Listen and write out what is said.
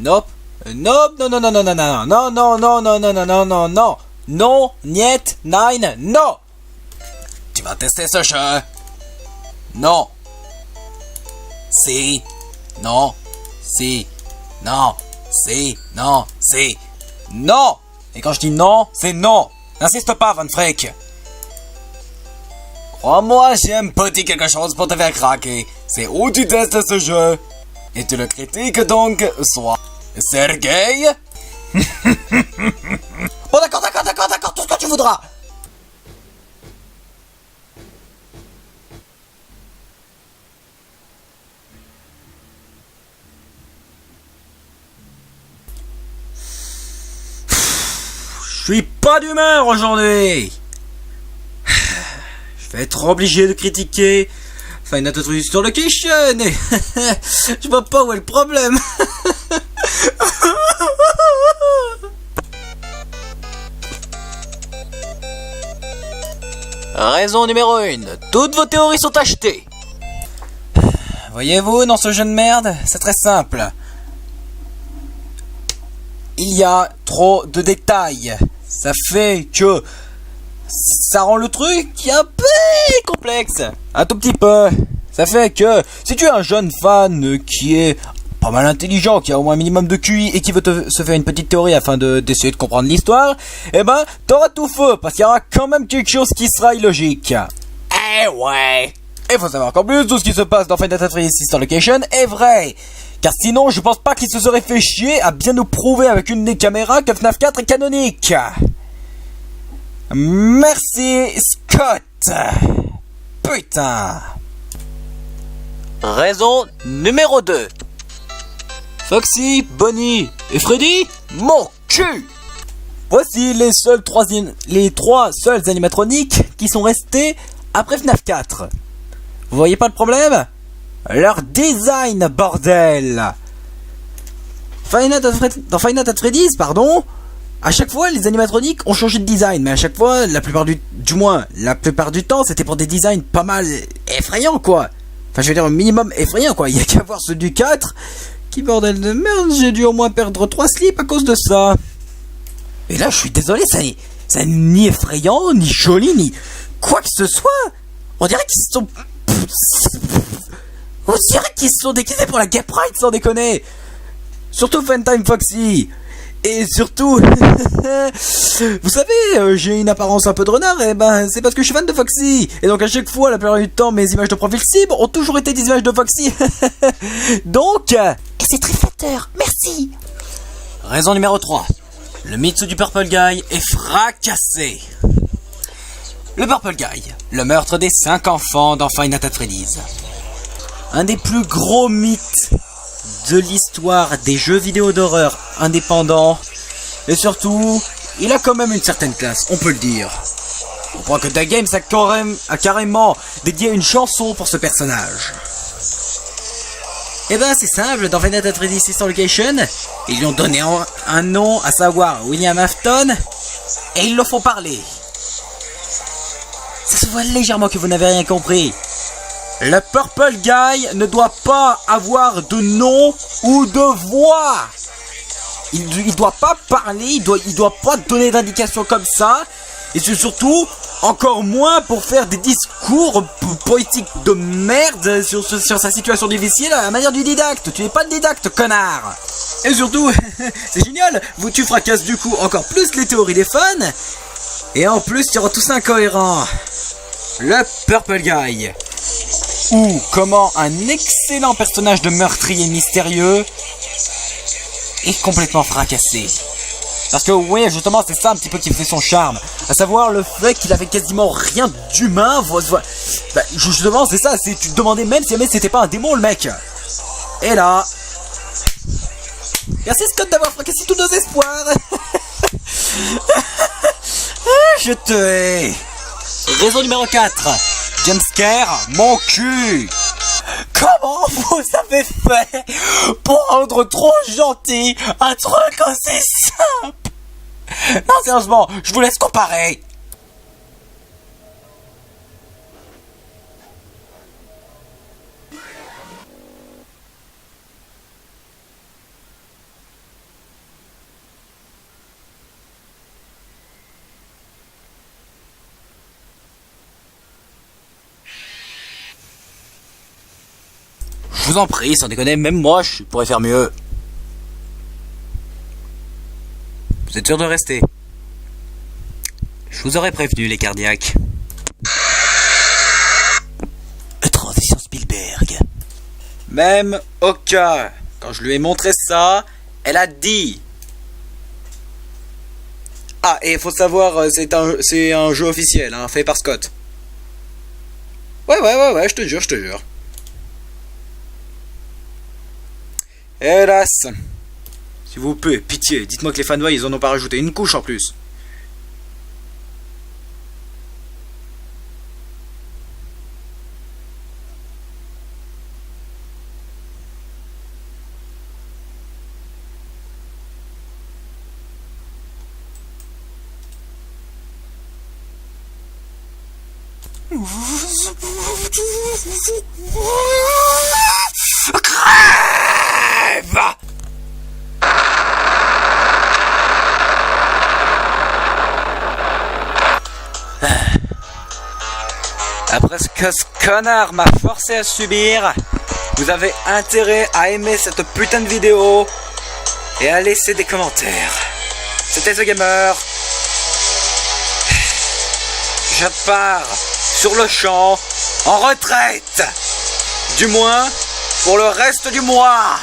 Nope. Nope. Non, non, non, non, non, non, non, non, non, non, non, non, non, non, non. Non, niet, nein, non. Tu vas tester ce jeu. Non. Si. Non. Si. Non. Si. Non. Si. Non. Et quand je dis non, c'est non. N'insiste pas, Van Freek. Crois-moi, j'ai un petit quelque chose pour te faire craquer. C'est où tu testes ce jeu. Et tu le critiques donc, soit Sergei. Bon, d'accord, tout ce que tu voudras. Je suis pas d'humeur aujourd'hui. Je vais être obligé de critiquer Final Fantasy sur Location et je vois pas où est le problème. Raison numéro 1. Toutes vos théories sont achetées. Voyez-vous, dans ce jeu de merde, c'est très simple. Il y a trop de détails. Ça fait que ça rend le truc un peu complexe. Un tout petit peu. Ça fait que si tu es un jeune fan qui est pas mal intelligent, qui a au moins un minimum de QI et qui veut se faire une petite théorie afin d'essayer de comprendre l'histoire, eh ben, t'auras tout feu parce qu'il y aura quand même quelque chose qui sera illogique. Eh ouais. Et faut savoir qu'en plus, tout ce qui se passe dans Final Fantasy Sister Location est vrai. Car sinon, je pense pas qu'il se serait fait chier à bien nous prouver avec une des caméras que FNAF 4 est canonique. Merci, Scott. Putain. Raison numéro 2. Foxy, Bonnie et Freddy, mon cul. Voici les trois seuls animatroniques qui sont restés après FNAF 4. Vous voyez pas le problème? Leur design, bordel. Dans Five Nights at Freddy's, pardon, à chaque fois les animatroniques ont changé de design, mais à chaque fois, la plupart du temps, c'était pour des designs pas mal effrayants, quoi. Enfin, je veux dire, au minimum effrayant, quoi. Il y a qu'à voir ceux du 4, qui bordel de merde, j'ai dû au moins perdre 3 slips à cause de ça. Et là, je suis désolé, ça n'est ni effrayant, ni joli, ni quoi que ce soit. On dirait qu'ils sont déguisés pour la Gay Pride, sans déconner. Surtout Funtime Foxy. Et surtout, vous savez, j'ai une apparence un peu de renard, et ben c'est parce que je suis fan de Foxy. Et donc à chaque fois, la plupart du temps, mes images de profil cible ont toujours été des images de Foxy. Donc, et c'est très flatteur, merci. Raison numéro 3. Le mythe du Purple Guy est fracassé. Le Purple Guy, le meurtre des 5 enfants dans Five Nights at Freddy's. Un des plus gros mythes de l'histoire des jeux vidéo d'horreur indépendants. Et surtout, il a quand même une certaine classe, on peut le dire. On croit que The Games a carrément dédié une chanson pour ce personnage. Et ben c'est simple, dans Five Nights at Freddy's Sister Location, ils lui ont donné un nom, à savoir William Afton, et ils le font parler. Ça se voit légèrement que vous n'avez rien compris. Le Purple Guy ne doit pas avoir de nom ou de voix. Il doit pas parler, il doit pas donner d'indications comme ça. Et c'est surtout, encore moins pour faire des discours poétiques de merde sur sa situation difficile à la manière du didacte. Tu n'es pas le didacte, connard. Et surtout, c'est génial, tu fracasses du coup encore plus les théories des fans. Et en plus, tu auras tout ça incohérent. Le Purple Guy. Ou comment un excellent personnage de meurtrier mystérieux est complètement fracassé. Parce que oui, justement, c'est ça un petit peu qui fait son charme. À savoir le fait qu'il avait quasiment rien d'humain. Bah, justement, c'est ça. Tu te demandais même si jamais c'était pas un démon, le mec. Et là... Merci Scott d'avoir fracassé tous nos espoirs. Je te hais. Raison numéro 4. Jumpscare, mon cul. Comment vous avez fait pour rendre trop gentil un truc aussi simple? Non, sérieusement, je vous laisse comparer. vous en prie, sans déconner, même moi je pourrais faire mieux. Vous êtes sûr de rester? Je vous aurais prévenu, les cardiaques. Transition Spielberg. Même Oka, quand je lui ai montré ça, elle a dit. Ah, et il faut savoir, c'est un jeu officiel, hein, fait par Scott. Ouais, je te jure. Hélas. S'il vous plaît, pitié, dites-moi que les fanboys, ils en ont pas rajouté une couche en plus. Crève! Après ce que ce connard m'a forcé à subir, vous avez intérêt à aimer cette putain de vidéo et à laisser des commentaires. C'était The Gamer. Je pars sur le champ en retraite. Du moins pour le reste du mois.